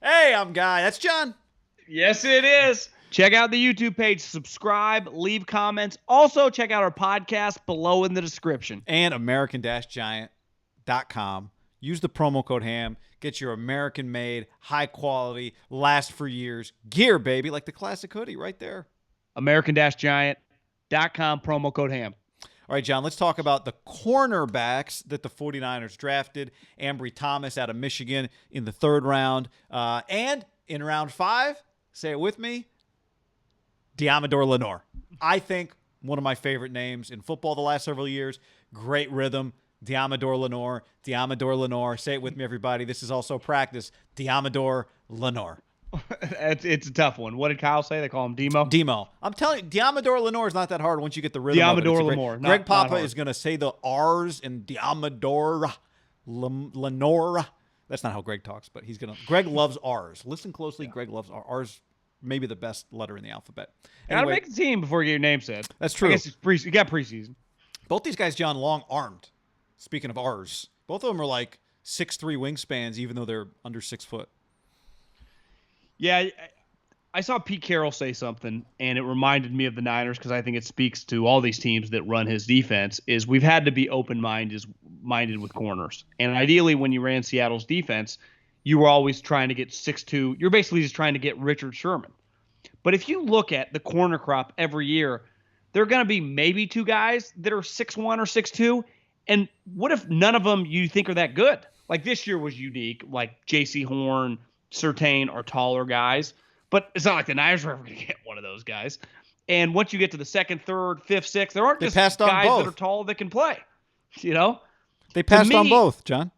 Hey, I'm Guy. That's John. Yes, it is. Check out the YouTube page, subscribe, leave comments. Also, check out our podcast below in the description. And American-Giant.com. Use the promo code HAM. Get your American-made, high-quality, last-for-years gear, baby, like the classic hoodie right there. American-Giant.com, promo code HAM. All right, John, let's talk about the cornerbacks that the 49ers drafted. Ambry Thomas out of Michigan in the 3rd round. And in round 5, say it with me, Deommodore Lenoir. I think one of my favorite names in football the last several years. Great rhythm. Deommodore Lenoir. Deommodore Lenoir. Say it with me, everybody. This is also practice. Deommodore Lenoir. It's a tough one. What did Kyle say? They call him Demo? Demo. I'm telling you, Deommodore Lenoir is not that hard once you get the rhythm of it. Deommodore Lenoir. Greg Papa is going to say the R's in Deommodore Lenoir. That's not how Greg talks, but he's going to. Greg loves R's. Listen closely. Yeah. Greg loves R's. Maybe the best letter in the alphabet. Anyway, gotta make the team before you get your name said. That's true. I guess you got preseason. Both these guys, John, long-armed. Speaking of R's, both of them are like 6'3" wingspans, even though they're under 6 foot. Yeah, I saw Pete Carroll say something, and it reminded me of the Niners because I think it speaks to all these teams that run his defense, is we've had to be open-minded with corners. And ideally, when you ran Seattle's defense, you were always trying to get 6'2". You're basically just trying to get Richard Sherman. But if you look at the corner crop every year, there are going to be maybe 2 guys that are 6'1" or 6'2". And what if none of them you think are that good? Like this year was unique, like J.C. Horn, Surtain are taller guys. But it's not like the Niners are ever going to get one of those guys. And once you get to the 2nd, 3rd, 5th, 6th, there aren't just guys that are tall that can play. You know? They passed on both, John.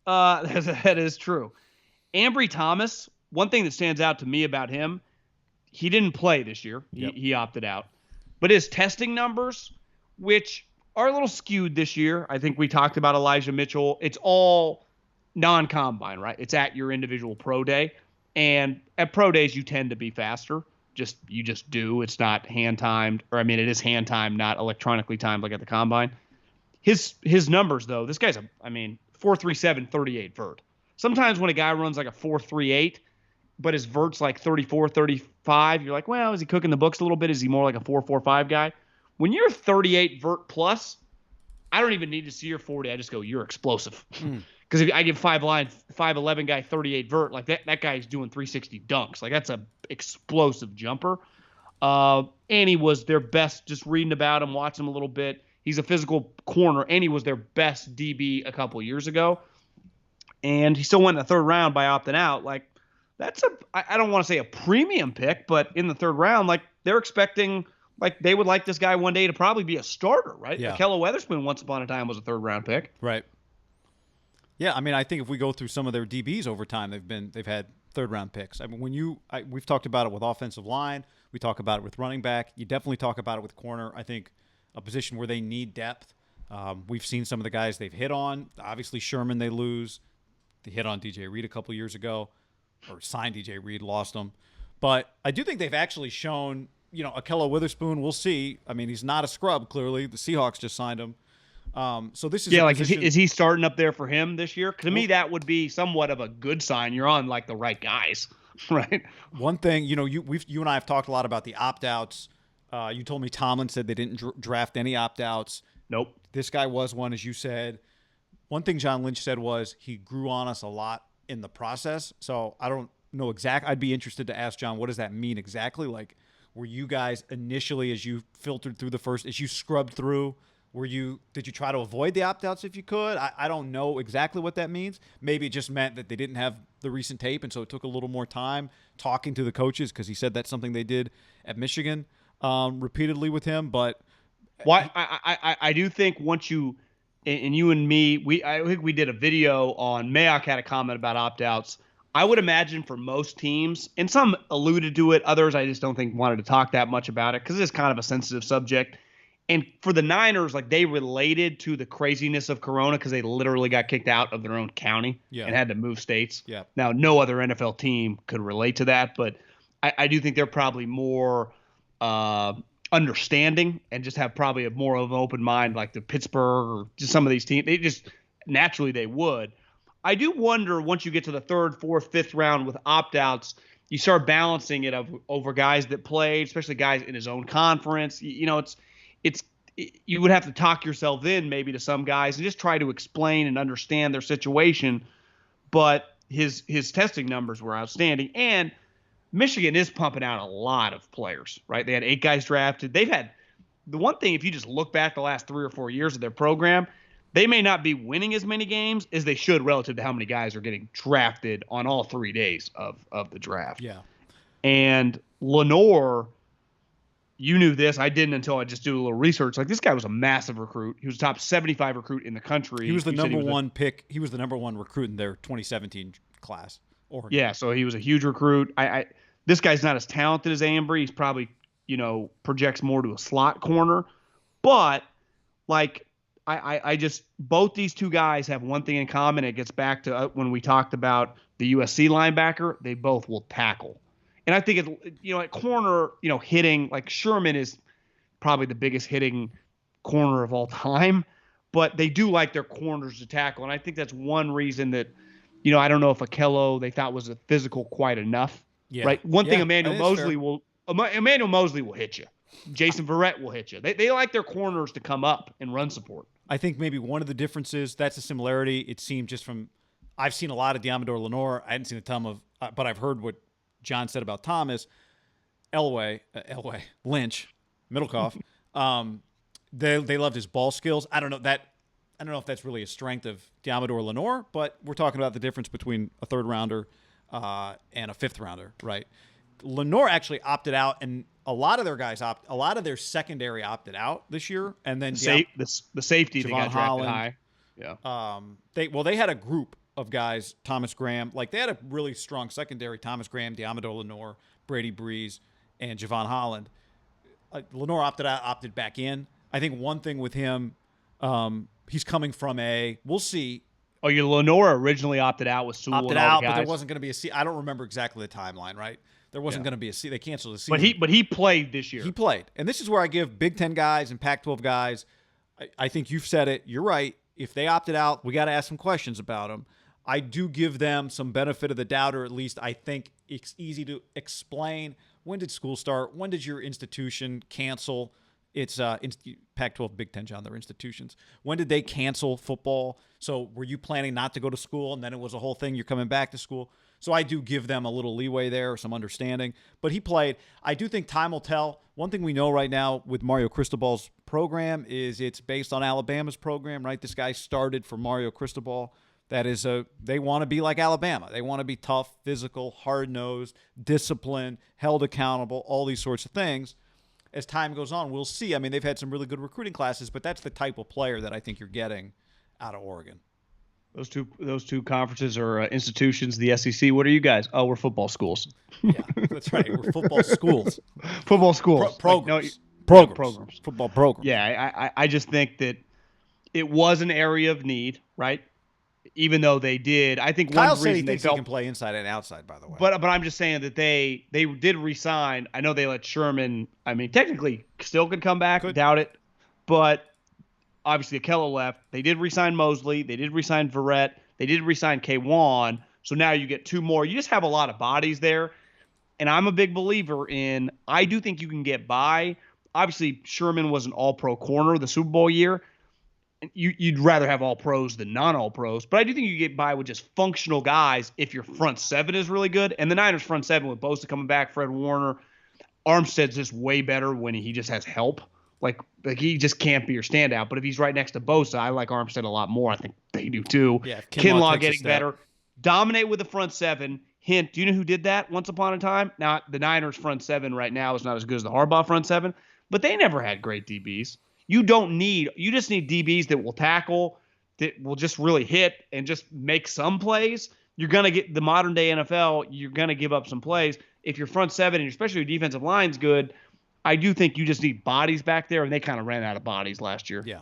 That is true. Ambry Thomas, one thing that stands out to me about him, he didn't play this year. He opted out. But his testing numbers, which are a little skewed this year. I think we talked about Elijah Mitchell. It's all non-combine, right? It's at your individual pro day. And at pro days, you tend to be faster. You just do. It's not hand-timed. Or, I mean, it is hand-timed, not electronically timed like at the combine. His numbers, though, this guy's 4.37, 38 vert. Sometimes when a guy runs like a 4.38, but his vert's like 34, 35, you're like, well, is he cooking the books a little bit? Is he more like a 4.45 guy? When you're 38 vert plus, I don't even need to see your 40. I just go, you're explosive. Because if I give 5'11" guy 38 vert, like that guy's doing 360 dunks. Like that's a explosive jumper. And he was their best, just reading about him, watching him a little bit. He's a physical corner, and he was their best DB a couple years ago. And he still went in the 3rd round by opting out. Like that's I don't want to say a premium pick, but in the 3rd round, like they're expecting, like they would like this guy one day to probably be a starter, right? Yeah. Ahkello Witherspoon once upon a time was a 3rd round pick. Right. Yeah, I mean, I think if we go through some of their DBs over time, they've had 3rd round picks. I mean, we've talked about it with offensive line, we talk about it with running back. You definitely talk about it with corner. I think a position where they need depth. We've seen some of the guys they've hit on. Obviously, Sherman they lose. They hit on DJ Reed a couple years ago, or signed DJ Reed, lost him. But I do think they've actually shown, Ahkello Witherspoon, we'll see. I mean, he's not a scrub, clearly. The Seahawks just signed him. So this is is he starting up there for him this year? To me, that would be somewhat of a good sign. You're on like the right guys, right? One thing, you and I have talked a lot about the opt-outs. You told me Tomlin said they didn't draft any opt-outs. Nope. This guy was one, as you said. One thing John Lynch said was he grew on us a lot in the process. So I don't know exactly. I'd be interested to ask John, what does that mean exactly? Like, were you guys initially, as you filtered through as you scrubbed through, did you try to avoid the opt-outs if you could? I don't know exactly what that means. Maybe it just meant that they didn't have the recent tape, and so it took a little more time talking to the coaches, because he said that's something they did at Michigan repeatedly with him. But I do think once you and you and me, I think we did a video on Mayock had a comment about opt-outs. I would imagine for most teams, and some alluded to it, others I just don't think wanted to talk that much about it because it's kind of a sensitive subject. And for the Niners, like they related to the craziness of Corona because they literally got kicked out of their own county and had to move states. Yeah. Now, no other NFL team could relate to that, but I do think they're probably more understanding and just have probably more of an open mind, like the Pittsburgh or just some of these teams. They just naturally they would. I do wonder once you get to the third, fourth, fifth round with opt-outs, you start balancing it over guys that played, especially guys in his own conference. It's you would have to talk yourself in maybe to some guys and just try to explain and understand their situation. But his testing numbers were outstanding, and Michigan is pumping out a lot of players, right? They had 8 guys drafted. They've had the one thing, if you just look back the last 3 or 4 years of their program, they may not be winning as many games as they should relative to how many guys are getting drafted on all 3 days of the draft. Yeah. And Lenoir, you knew this. I didn't until I just do a little research. Like, this guy was a massive recruit. He was a top 75 recruit in the country. He was the number one pick. He was the number one recruit in their 2017 class. Oregon. Yeah, so he was a huge recruit. This guy's not as talented as Ambry. He's probably, projects more to a slot corner. But, like, I just both these two guys have one thing in common. It gets back to when we talked about the USC linebacker. They both will tackle. And I think at corner, hitting, like, Sherman is probably the biggest hitting corner of all time, but they do like their corners to tackle. And I think that's one reason that, I don't know if Akello they thought was a physical quite enough. Yeah. Right. One thing Emmanuel Mosley will hit you. Jason Verrett will hit you. They like their corners to come up and run support. I think maybe one of the differences, that's a similarity. It seemed just from, I've seen a lot of Deommodore Lenoir. I hadn't seen a ton of, but I've heard what John said about Thomas, Lynch, Middlecoff. They loved his ball skills. I don't know if that's really a strength of Deommodore Lenoir, but we're talking about the difference between a third rounder and a fifth rounder, right? Lenoir actually opted out, and a lot of their secondary opted out this year, and then the safety they got drafted high. Yeah. They had a group of guys, Thomas Graham, like they had a really strong secondary, Thomas Graham, Deommodore Lenoir, Brady Breeze, and Javon Holland. Lenoir opted back in. I think one thing with him, he's coming from we'll see. Oh, Lenoir originally opted out with Sewell opted and all out, the guys. But there wasn't going to be a season. I don't remember exactly the timeline, right? There wasn't going to be a season. They canceled the season. But he played this year. He played. And this is where I give Big Ten guys and Pac-12 guys, I think you've said it. You're right. If they opted out, we got to ask some questions about them. I do give them some benefit of the doubt, or at least I think it's easy to explain. When did school start? When did your institution cancel? It's Pac-12, Big Ten, John, they're institutions. When did they cancel football? So were you planning not to go to school, and then it was a whole thing, you're coming back to school? So I do give them a little leeway there, some understanding. But he played. I do think time will tell. One thing we know right now with Mario Cristobal's program is it's based on Alabama's program, right? This guy started for Mario Cristobal. That is they want to be like Alabama. They want to be tough, physical, hard-nosed, disciplined, held accountable, all these sorts of things. As time goes on, we'll see. I mean, they've had some really good recruiting classes, but that's the type of player that I think you're getting out of Oregon. Those two conferences are institutions. The SEC. What are you guys? Oh, we're football schools. Yeah, that's right. We're football schools. Football schools. Programs. Programs. Football programs. Yeah, I just think that it was an area of need, right? Even though they did, I think Kyle one said reason he thinks they he can play inside and outside, by the way. But I'm just saying that they did re-sign. I know they let Sherman. I mean, technically, still could come back. Doubt it. But obviously, Akello left. They did re-sign Mosley. They did re-sign Verrett. They did re-sign K1. So now you get 2 more. You just have a lot of bodies there. And I'm a big believer in. I do think you can get by. Obviously, Sherman was an All-Pro corner the Super Bowl year. You'd rather have all pros than non-all pros, but I do think you get by with just functional guys if your front seven is really good. And the Niners front seven with Bosa coming back, Fred Warner, Armstead's just way better when he just has help. Like he just can't be your standout. But if he's right next to Bosa, I like Armstead a lot more. I think they do too. Yeah, Kinlaw getting better. Dominate with the front seven. Hint, do you know who did that once upon a time? Now, the Niners front seven right now is not as good as the Harbaugh front seven, but they never had great DBs. You just need DBs that will tackle, that will just really hit and just make some plays. You're going to get the modern day NFL, you're going to give up some plays. If your front seven and especially your defensive line's good, I do think you just need bodies back there, and they kind of ran out of bodies last year. Yeah.